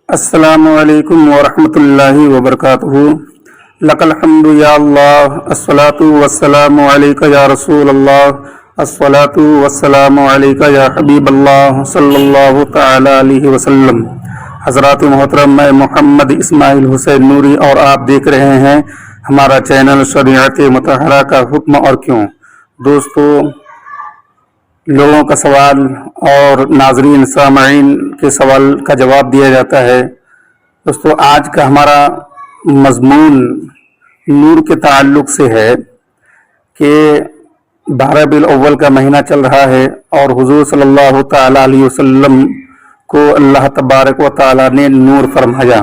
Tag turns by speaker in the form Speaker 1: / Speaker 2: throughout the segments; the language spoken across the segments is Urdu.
Speaker 1: السلام علیکم ورحمۃ اللہ وبرکاتہ۔ لک الحمد یا اللہ، الصلاۃ والسلام علیک یا رسول اللہ، الصلاۃ والسلام علیک یا حبیب اللہ صلی اللہ تعالی علیہ وسلم۔ حضرات محترم، میں محمد اسماعیل حسین نوری اور آپ دیکھ رہے ہیں ہمارا چینل شریعت مطہرہ کا حکم اور کیوں۔ دوستو، لوگوں کا سوال اور ناظرین سامعین کے سوال کا جواب دیا جاتا ہے۔ دوستو، آج کا ہمارا مضمون نور کے تعلق سے ہے کہ 12 ربیع الاول کا مہینہ چل رہا ہے اور حضور صلی اللہ تعالی علیہ وسلم کو اللہ تبارک و تعالی نے نور فرمایا۔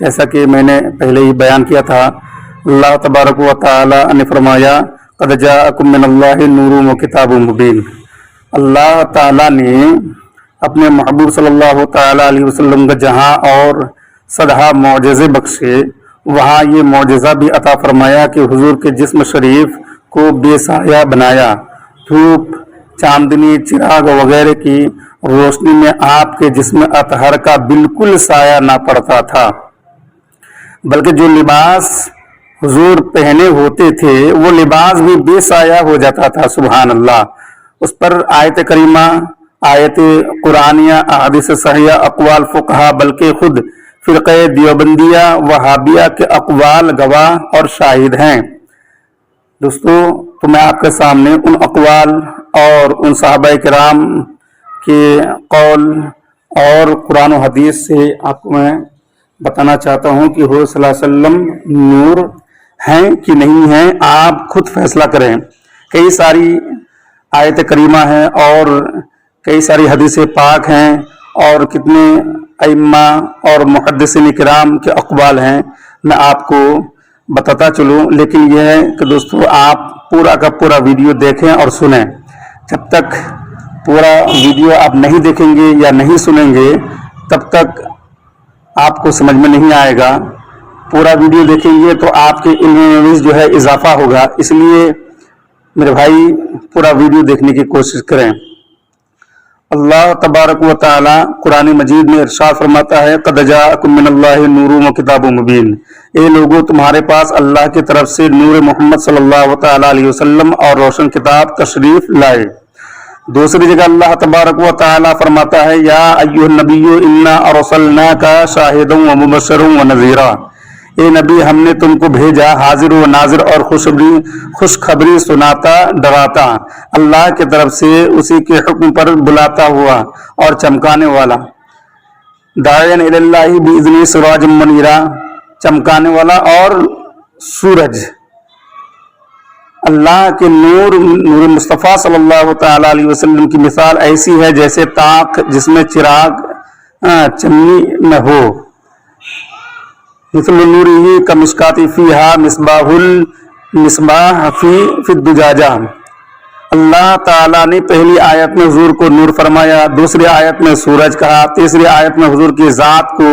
Speaker 1: جیسا کہ میں نے پہلے ہی بیان کیا تھا، اللہ تبارک و تعالی نے فرمایا قد جاءکم من اللہ نور و کتاب مبین۔ اللہ تعالیٰ نے اپنے محبوب صلی اللہ تعالیٰ علیہ وسلم کا جہاں اور صدہا معجزے بخشے، وہاں یہ معجزہ بھی عطا فرمایا کہ حضور کے جسم شریف کو بے سایہ بنایا۔ دھوپ، چاندنی، چراغ وغیرہ کی روشنی میں آپ کے جسم اطہر کا بالکل سایہ نہ پڑتا تھا، بلکہ جو لباس حضور پہنے ہوتے تھے وہ لباس بھی بے سایہ ہو جاتا تھا۔ سبحان اللہ۔ اس پر آیت کریمہ، آیت قرآنیہ، احادیث صحیحہ، اقوال فقہا، بلکہ خود فرقہ دیوبندیہ وہابیہ کے اقوال گواہ اور شاہد ہیں۔ دوستو، تو میں آپ کے سامنے ان اقوال اور ان صحابہ کرام کے قول اور قرآن و حدیث سے آپ کو میں بتانا چاہتا ہوں کہ حضور صلی اللہ علیہ وسلم نور ہیں کہ نہیں ہیں، آپ خود فیصلہ کریں۔ کئی ساری آیت کریمہ ہیں اور کئی ساری حدیث پاک ہیں اور کتنے ائمہ اور محدثین کرام کے اقوال ہیں، میں آپ کو بتاتا چلوں۔ لیکن یہ ہے کہ دوستو، آپ پورا کا پورا ویڈیو دیکھیں اور سنیں۔ جب تک پورا ویڈیو آپ نہیں دیکھیں گے یا نہیں سنیں گے تب تک آپ کو سمجھ میں نہیں آئے گا۔ پورا ویڈیو دیکھیں گے تو آپ کے علم میں جو ہے اضافہ ہوگا، اس لیے میرے بھائی پورا ویڈیو دیکھنے کی کوشش کریں۔ اللہ تبارک و تعالی قرآن مجید میں ارشاد فرماتا ہے قد جاءکم من اللہ نور و کتاب مبین۔ اے لوگو، تمہارے پاس اللہ کی طرف سے نور محمد صلی اللہ تعالی علیہ وسلم اور روشن کتاب تشریف لائے۔ دوسری جگہ اللہ تبارک و تعالی فرماتا ہے یا ایھا النبی انا ارسلناک شاہدا و مبشرا و نذیرا۔ اے نبی، ہم نے تم کو بھیجا حاضر و ناظر اور خوشخبری سناتا ڈراتا، اللہ کی طرف سے اسی کے حکم پر بلاتا ہوا اور چمکانے والا۔ داعیا الی اللہ باذن سراجا منیرا، چمکانے والا اور سورج۔ اللہ کے نور مصطفیٰ صلی اللہ تعالی علیہ وسلم کی مثال ایسی ہے جیسے تاک جس میں چراغ چمنی میں ہو۔ مثل نورہ کمشکاۃ فیہا مصباح فی الزجاجہ۔ اللہ تعالیٰ نے پہلی آیت میں حضور کو نور فرمایا، دوسری آیت میں سورج کہا، تیسری آیت میں حضور کی ذات کو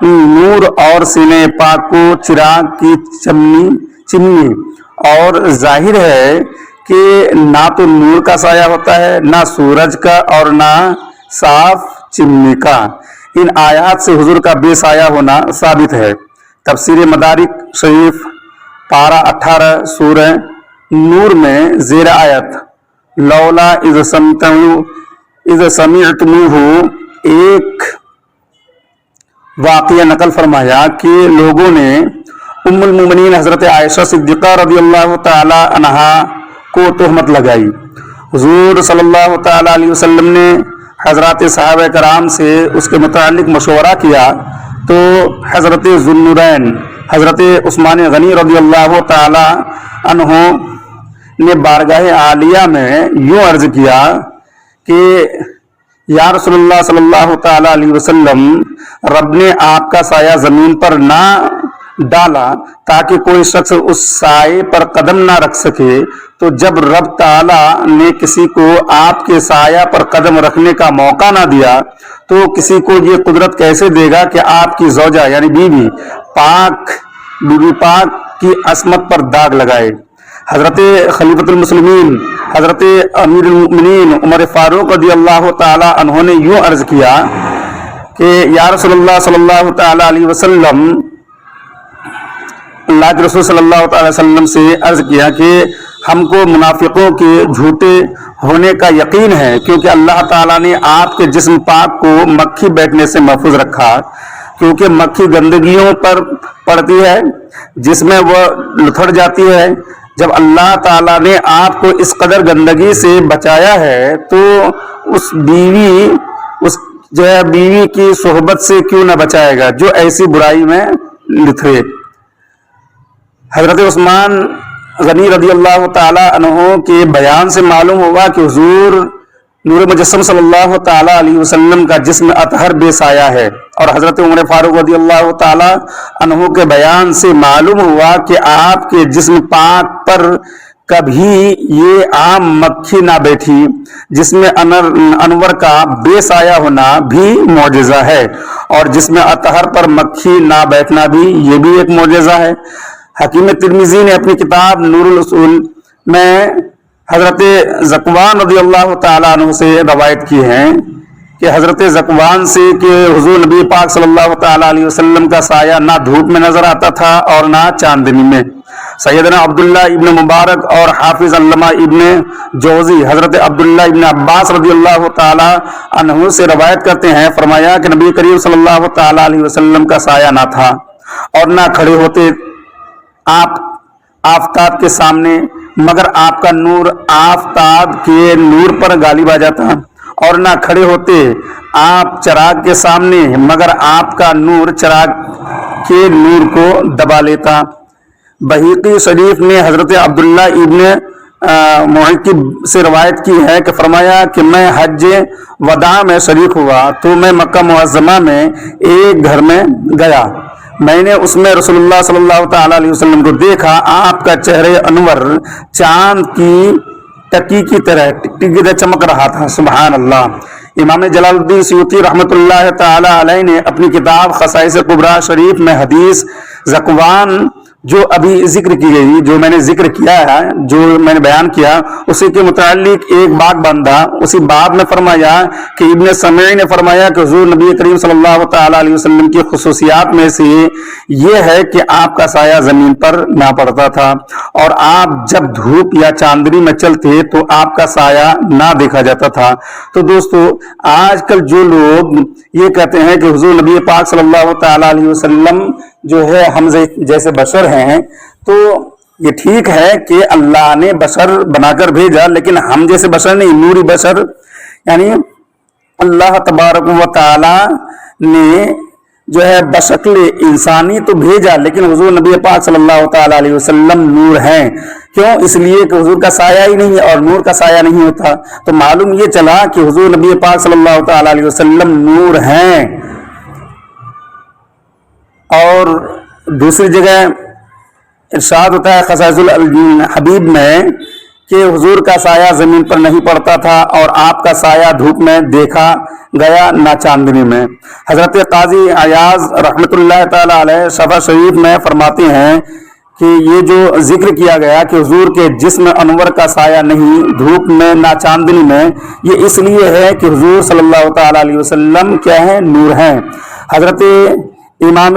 Speaker 1: نور اور سینہ پاک کو چراغ کی چمنی۔ اور ظاہر ہے کہ نہ تو نور کا سایہ ہوتا ہے، نہ سورج کا اور نہ صاف چمنی کا۔ ان آیات سے حضور کا بے سایہ ہونا ثابت ہے۔ تفسیر مدارک شریف پارہ 18 سورہ نور میں زیر آیت لولا اذ سمعتموہ ایک واقعہ نقل فرمایا کہ لوگوں نے ام المومنین حضرت عائشہ صدیقہ رضی اللہ تعالی عنہا کو تہمت لگائی۔ حضور صلی اللہ تعالی علیہ وسلم نے حضرات صحابہ کرام سے اس کے متعلق مشورہ کیا تو حضرت ذوالنورین حضرت عثمان غنی رضی اللہ تعالی عنہ نے بارگاہ عالیہ میں یوں عرض کیا کہ یا رسول اللہ صلی اللہ تعالی علیہ وسلم، رب نے آپ کا سایہ زمین پر نہ ڈالا تاکہ کوئی شخص اس سائے پر قدم نہ رکھ سکے، تو جب رب تعالیٰ نے کسی کو آپ کے سایہ پر قدم رکھنے کا موقع نہ دیا تو کسی کو یہ قدرت کیسے دے گا کہ آپ کی زوجہ یعنی بیوی پاک کی عصمت پر داغ لگائے۔ حضرت خلیفۃ المسلمین حضرت امیر المؤمنین عمر فاروق رضی اللہ تعالی عنہ نے یوں عرض کیا کہ یا رسول اللہ صلی اللہ تعالی علیہ وسلم، اللہ کے رسول صلی اللہ تعالی وسلم سے عرض کیا کہ ہم کو منافقوں کے جھوٹے ہونے کا یقین ہے، کیونکہ اللہ تعالیٰ نے آپ کے جسم پاک کو مکھی بیٹھنے سے محفوظ رکھا، کیونکہ مکھی گندگیوں پر پڑتی ہے جس میں وہ لتھڑ جاتی ہے۔ جب اللہ تعالیٰ نے آپ کو اس قدر گندگی سے بچایا ہے تو اس بیوی کی صحبت سے کیوں نہ بچائے گا جو ایسی برائی میں لتھڑے۔ حضرت عثمان غنی رضی اللہ تعالی عنہ کے بیان سے معلوم ہوا کہ حضور نور مجسم صلی اللہ تعالی علیہ وسلم کا جسم اطہر بے سایہ ہے، اور حضرت عمر فاروق رضی اللہ تعالی عنہ کے بیان سے معلوم ہوا کہ آپ کے جسم پاک پر کبھی یہ عام مکھی نہ بیٹھی، جس میں انور کا بے سایہ ہونا بھی معجزہ ہے، اور جس میں اطہر پر مکھی نہ بیٹھنا بھی یہ بھی ایک معجزہ ہے۔ حکیم ترمذی نے اپنی کتاب نور الاصول میں حضرت ذکوان رضی اللہ تعالیٰ عنہ سے روایت کی ہے کہ حضرت ذکوان سے کہ حضور نبی پاک صلی اللہ تعالیٰ علیہ وسلم کا سایہ نہ دھوپ میں نظر آتا تھا اور نہ چاندنی میں۔ سیدنا عبداللہ ابن مبارک اور حافظ علامہ ابن جوزی حضرت عبداللہ ابن عباس رضی اللہ تعالیٰ عنہ سے روایت کرتے ہیں، فرمایا کہ نبی کریم صلی اللہ تعالیٰ علیہ وسلم کا سایہ نہ تھا اور نہ کھڑے ہوتے آپ آفتاب کے سامنے، مگر آپ کا نور آفتاب کے نور پر غالب آ جاتا، اور نہ کھڑے ہوتے آپ چراغ کے سامنے، مگر آپ کا نور چراغ کے نور کو دبا لیتا۔ بحیقی شریف نے حضرت عبداللہ ابن معقب سے روایت کی ہے کہ فرمایا کہ میں حج وداع میں شریک ہوا تو میں مکہ معظمہ میں ایک گھر میں گیا، میں نے اس میں رسول اللہ صلی اللہ تعالی علیہ وسلم کو دیکھا، آپ کا چہرے انور چاند کی ٹکی کی طرح چمک رہا تھا۔ سبحان اللہ۔ امام جلال الدین سیوطی رحمۃ اللہ تعالی علیہ نے اپنی کتاب خصائص کبریٰ شریف میں حدیث ذکوان جو ابھی ذکر کی گئی، جو میں نے ذکر کیا ہے، جو میں نے بیان کیا، اسی کے متعلق ایک باب باندھا۔ اسی باب میں فرمایا کہ ابن سمعی نے فرمایا کہ حضور نبی کریم صلی اللہ تعالی علیہ وسلم کی خصوصیات میں سے یہ ہے کہ آپ کا سایہ زمین پر نہ پڑتا تھا، اور آپ جب دھوپ یا چاندنی میں چلتے تو آپ کا سایہ نہ دیکھا جاتا تھا۔ تو دوستو، آج کل جو لوگ یہ کہتے ہیں کہ حضور نبی پاک صلی اللہ تعالی علیہ وسلم جو ہے ہم جیسے بشر ہیں، تو یہ ٹھیک ہے کہ اللہ نے بشر بنا کر بھیجا، لیکن ہم جیسے بشر نہیں، نوری بشر، یعنی اللہ تبارک و تعالی نے جو ہے بشکل انسانی تو بھیجا، لیکن حضور نبی پاک صلی اللہ تعالی علیہ وسلم نور ہیں۔ کیوں؟ اس لیے کہ حضور کا سایہ ہی نہیں ہے اور نور کا سایہ نہیں ہوتا، تو معلوم یہ چلا کہ حضور نبی پاک صلی اللہ تعالی علیہ وسلم نور ہیں۔ اور دوسری جگہ ارشاد ہوتا ہے خصائص الحبیب میں کہ حضور کا سایہ زمین پر نہیں پڑتا تھا اور آپ کا سایہ دھوپ میں دیکھا گیا نہ چاندنی میں۔ حضرت قاضی عیاض رحمۃ اللہ تعالی علیہ شفا شریف میں فرماتے ہیں کہ یہ جو ذکر کیا گیا کہ حضور کے جسم انور کا سایہ نہیں دھوپ میں نہ چاندنی میں، یہ اس لیے ہے کہ حضور صلی اللہ تعالی علیہ وسلم کیا ہے؟ نور ہیں۔ حضرت امام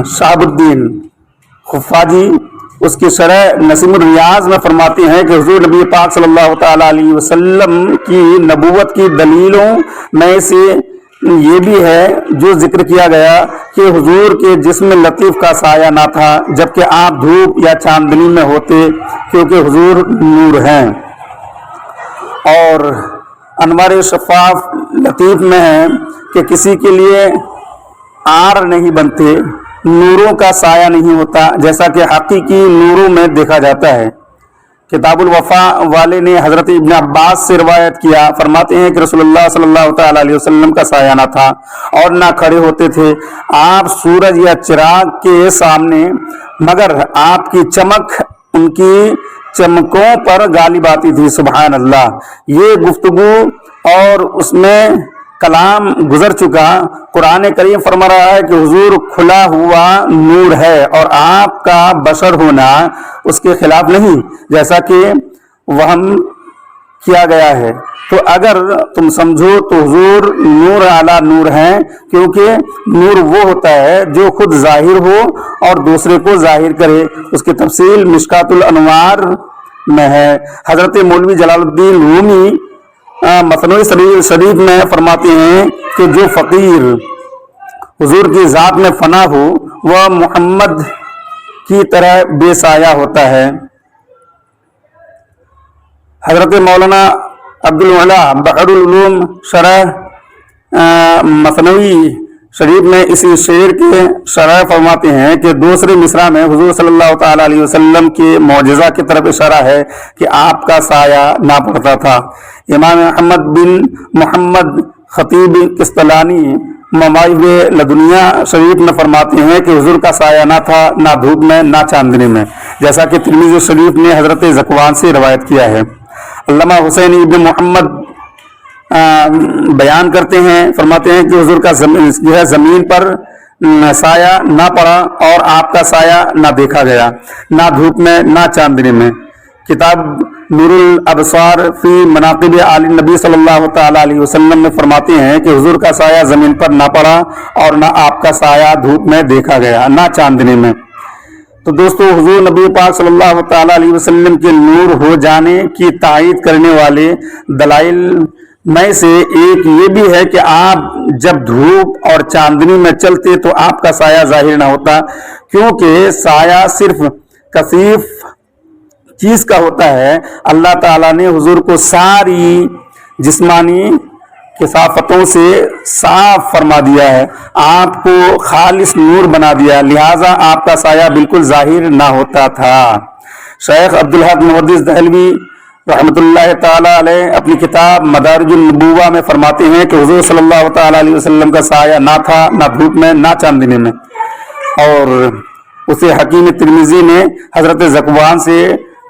Speaker 1: شہاب الدین خفاجی اس کی شرح نسیم الریاض میں فرماتے ہیں کہ حضور نبی پاک صلی اللہ تعالی علیہ وسلم کی نبوت کی دلیلوں میں سے یہ بھی ہے جو ذکر کیا گیا کہ حضور کے جسم لطیف کا سایہ نہ تھا جبکہ آپ دھوپ یا چاندنی میں ہوتے، کیونکہ حضور نور ہیں۔ اور انوار شفاف لطیف میں ہے کہ کسی کے لیے آر نہیں بنتے، نوروں کا سایہ نہیں ہوتا، جیسا کہ حقیقی نوروں میں دیکھا جاتا ہے۔ کتاب الوفا والے نے حضرت ابن عباس سے روایت کیا، فرماتے ہیں کہ رسول اللہ صلی اللہ تعالی علیہ وسلم کا سایہ نہ تھا اور نہ کھڑے ہوتے تھے آپ سورج یا چراغ کے سامنے، مگر آپ کی چمک ان کی چمکوں پر غالب آتی تھی۔ سبحان اللہ۔ یہ گفتگو اور اس میں کلام گزر چکا۔ قرآن کریم فرما رہا ہے کہ حضور کھلا ہوا نور ہے اور آپ کا بشر ہونا اس کے خلاف نہیں، جیسا کہ وہم کیا گیا ہے، تو اگر تم سمجھو تو حضور نور اعلیٰ نور ہیں، کیونکہ نور وہ ہوتا ہے جو خود ظاہر ہو اور دوسرے کو ظاہر کرے۔ اس کی تفصیل مشکات الانوار میں ہے۔ حضرت مولوی جلال الدین رومی مثنوی شریف میں فرماتے ہیں کہ جو فقیر حضور کی ذات میں فنا ہو وہ محمد کی طرح بے سایہ ہوتا ہے۔ حضرت مولانا عبدالعلا بحر العلوم شرح مثنوی شریف میں اسی شعر کے شرح فرماتے ہیں کہ دوسرے مصرع میں حضور صلی اللہ تعالی علیہ وسلم کے معجزہ کی طرف اشارہ ہے کہ آپ کا سایہ نہ پڑتا تھا۔ امام احمد بن محمد خطیب قسطلانی مواہب لدنیہ شریف میں فرماتے ہیں کہ حضور کا سایہ نہ تھا، نہ دھوپ میں نہ چاندنی میں، جیسا کہ ترمذی شریف نے حضرت ذکوان سے روایت کیا ہے۔ علامہ حسین ابن محمد بیان کرتے ہیں، فرماتے ہیں کہ حضور کا جو ہے زمین پر سایہ نہ پڑا اور آپ کا سایہ نہ دیکھا گیا، نہ دھوپ میں نہ چاندنی میں۔ کتاب نور الابصار فی مناقب آل نبی صلی اللہ تعالی علیہ وسلم میں فرماتے ہیں کہ حضور کا سایہ زمین پر نہ پڑا اور نہ آپ کا سایہ دھوپ میں دیکھا گیا، نہ چاندنی میں۔ تو دوستو، حضور نبی پاک صلی اللہ تعالی علیہ وسلم کے نور ہو جانے کی تائید کرنے والے دلائل میں سے ایک یہ بھی ہے کہ آپ جب دھوپ اور چاندنی میں چلتے تو آپ کا سایہ ظاہر نہ ہوتا، کیونکہ سایہ صرف کثیف چیز کا ہوتا ہے۔ اللہ تعالیٰ نے حضور کو ساری جسمانی کثافتوں سے صاف فرما دیا ہے، آپ کو خالص نور بنا دیا، لہذا آپ کا سایہ بالکل ظاہر نہ ہوتا تھا۔ شیخ عبدالحق محدث دہلوی رحمۃ اللہ تعالی علیہ اپنی کتاب مدارج النبوہ میں فرماتے ہیں کہ حضور صلی اللہ تعالی علیہ وسلم کا سایہ نہ تھا، نہ دھوپ میں نہ چاندنی میں۔ اور اسے حکیم ترمذی نے حضرت ذکوان سے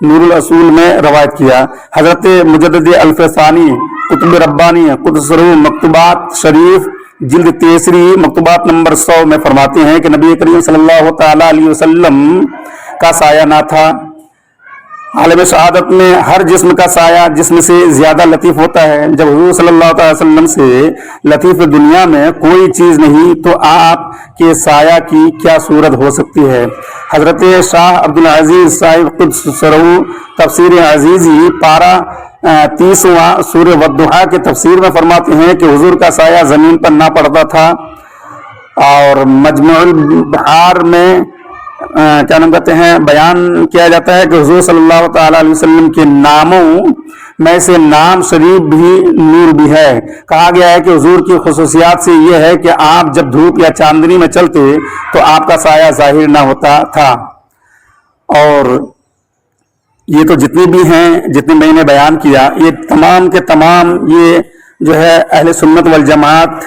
Speaker 1: نور الاصول میں روایت کیا۔ حضرت مجدد الفسانی قطب ربانی قدس سرو مکتوبات شریف جلد تیسری مکتوبات نمبر 100 میں فرماتے ہیں کہ نبی کریم صلی اللہ تعالی علیہ وسلم کا سایہ نہ تھا۔ عالم شہادت میں ہر جسم کا سایہ جسم سے زیادہ لطیف ہوتا ہے۔ جب حضور صلی اللہ تعالی وسلم سے لطیف دنیا میں کوئی چیز نہیں تو آپ کے سایہ کی کیا صورت ہو سکتی ہے۔ حضرت شاہ عبدالعزیز صاحب قدس سرو تفسیر عزیزی پارہ 30واں سورہ والضحیٰ کے تفسیر میں فرماتے ہیں کہ حضور کا سایہ زمین پر نہ پڑتا تھا۔ اور مجموع البحار میں کیا نام کہتے ہیں بیان کیا جاتا ہے کہ حضور صلی اللہ تعالی علیہ وسلم کے ناموں میں سے نام شریف بھی نور بھی ہے۔ کہا گیا ہے کہ حضور کی خصوصیات سے یہ ہے کہ آپ جب دھوپ یا چاندنی میں چلتے تو آپ کا سایہ ظاہر نہ ہوتا تھا۔ اور یہ تو جتنی بھی ہیں، جتنے میں نے بیان کیا، یہ تمام کے تمام یہ جو ہے اہل سنت والجماعت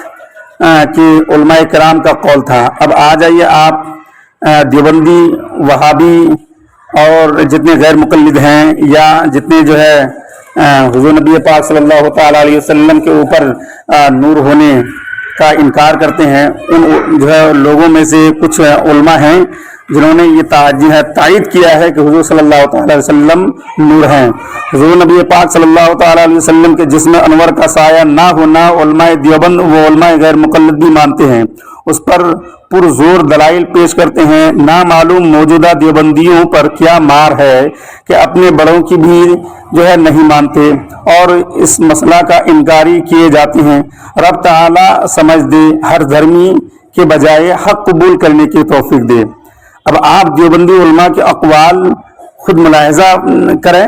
Speaker 1: کے علماء کرام کا قول تھا۔ اب آ جائیے آپ دیوبندی، وہابی اور جتنے غیر مقلد ہیں یا جتنے جو ہے حضور نبی پاک صلی اللہ تعالی علیہ وسلم کے اوپر نور ہونے کا انکار کرتے ہیں، ان جو ہے لوگوں میں سے کچھ علماء ہیں جنہوں نے یہ تائید کیا ہے کہ حضور صلی اللہ تعالی علیہ وسلم نور ہیں۔ حضور نبی پاک صلی اللہ تعالی علیہ وسلم کے جسم انور کا سایہ نہ ہونا علماء دیوبند و علماء غیر مقلد بھی مانتے ہیں، اس پر پرزور دلائل پیش کرتے ہیں۔ نامعلوم موجودہ دیوبندیوں پر کیا مار ہے کہ اپنے بڑوں کی بھی جو ہے نہیں مانتے اور اس مسئلہ کا انکاری کیے جاتے ہیں۔ رب تعالی سمجھ دے، ہر دھرمی کے بجائے حق قبول کرنے کی توفیق دے۔ اب آپ دیوبندی علماء کے اقوال خود ملاحظہ کریں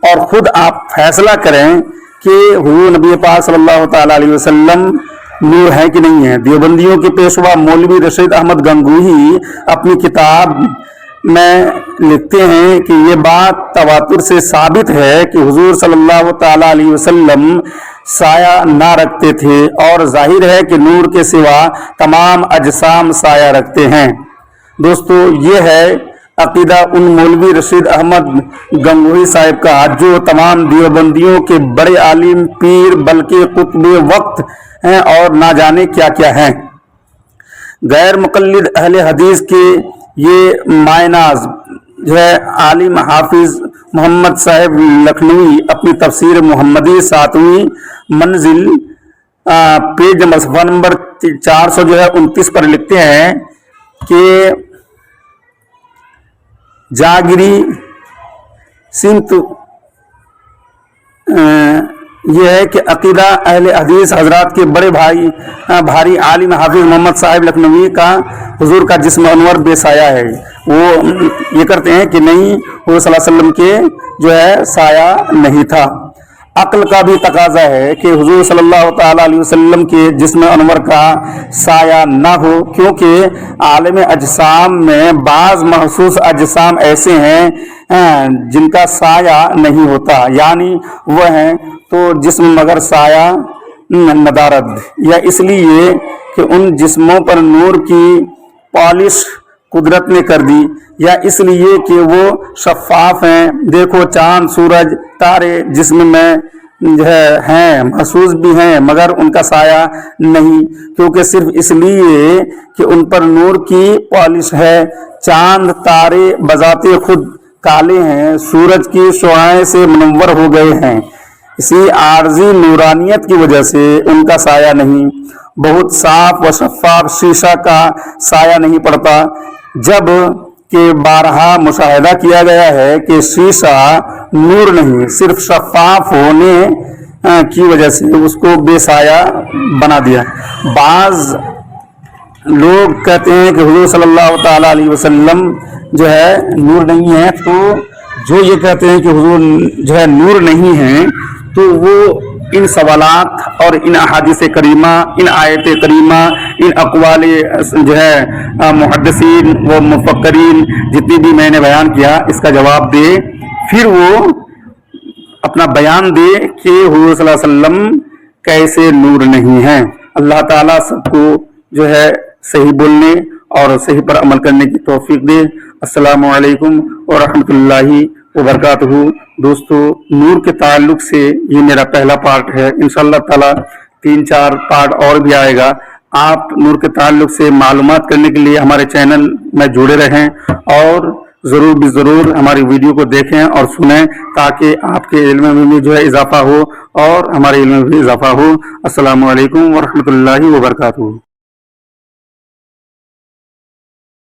Speaker 1: اور خود آپ فیصلہ کریں کہ حضور نبی پاک صلی اللہ تعالی علیہ وسلم نور ہے کہ نہیں ہے۔ دیوبندیوں کے پیشوا مولوی رشید احمد گنگوہی اپنی کتاب میں لکھتے ہیں کہ یہ بات تواتر سے ثابت ہے کہ حضور صلی اللہ تعالی علیہ وسلم سایہ نہ رکھتے تھے، اور ظاہر ہے کہ نور کے سوا تمام اجسام سایہ رکھتے ہیں۔ دوستو، یہ ہے عقیدہ ان مولوی رشید احمد گنگوہی صاحب کا جو تمام دیوبندیوں کے بڑے عالم، پیر، بلکہ قطب وقت ہیں اور نہ جانے کیا کیا ہیں۔ غیر مقلد اہل حدیث کے یہ مائناز جو ہے عالم حافظ محمد صاحب لکھنوی اپنی تفسیر محمدی 7ویں منزل پیج نمبر صفحہ نمبر 429 پر لکھتے ہیں کہ جاگری سمت یہ ہے کہ عقیدہ اہل حدیث حضرات کے بڑے بھاری عالم حافظ محمد صاحب لکھنوی کا حضور کا جسم انور بے سایہ ہے. وہ یہ کرتے ہیں کہ نہیں، حضور صلی اللہ علیہ وسلم کے جو ہے سایہ نہیں تھا. عقل کا بھی تقاضا ہے کہ حضور صلی اللہ تعالی علیہ وسلم کے جسم انور کا سایہ نہ ہو، کیونکہ عالم اجسام میں بعض محسوس اجسام ایسے ہیں جن کا سایہ نہیں ہوتا، یعنی وہ ہیں تو جسم مگر سایہ ندارد، یا اس لیے کہ ان جسموں پر نور کی پالش قدرت نے کر دی، یا اس لیے کہ وہ شفاف ہیں. دیکھو چاند، سورج، تارے جسم میں جو ہیں، محسوس بھی ہیں مگر ان کا سایہ نہیں، کیونکہ صرف اس لیے کہ ان پر نور کی پالش ہے. چاند تارے بذات خود کالے ہیں، سورج کی شعاعیں سے منور ہو گئے ہیں، اسی عارضی نورانیت کی وجہ سے ان کا سایہ نہیں. بہت صاف و شفاف شیشہ کا سایہ نہیں پڑتا، جب کہ بارہا مشاہدہ کیا گیا ہے کہ شیشہ نور نہیں، صرف شفاف ہونے کی وجہ سے اس کو بے سایہ بنا دیا. بعض لوگ کہتے ہیں کہ حضور صلی اللہ تعالی علیہ وسلم جو ہے نور نہیں ہے، تو جو یہ کہتے ہیں کہ حضور جو ہے نور نہیں ہیں، تو وہ ان سوالات اور ان احادیث کریمہ، ان آیت کریمہ، ان اقوال جو ہے محدثین و مفکرین جتنی بھی میں نے بیان کیا، اس کا جواب دے، پھر وہ اپنا بیان دے کہ حضور صلی اللہ علیہ وسلم کیسے نور نہیں ہیں. اللہ تعالیٰ سب کو جو ہے صحیح بولنے اور صحیح پر عمل کرنے کی توفیق دے. السلام علیکم ورحمۃ اللہ وبرکاتہ. دوستو، نور کے تعلق سے یہ میرا پہلا پارٹ ہے، انشاءاللہ تعالی 3-4 پارٹ اور بھی آئے گا. آپ نور کے تعلق سے معلومات کرنے کے لیے ہمارے چینل میں جڑے رہیں اور ضرور بھی ضرور ہماری ویڈیو کو دیکھیں اور سنیں، تاکہ آپ کے علم میں بھی جو ہے اضافہ ہو اور ہمارے علم میں بھی اضافہ ہو. السلام علیکم ورحمۃ اللہ وبرکاتہ.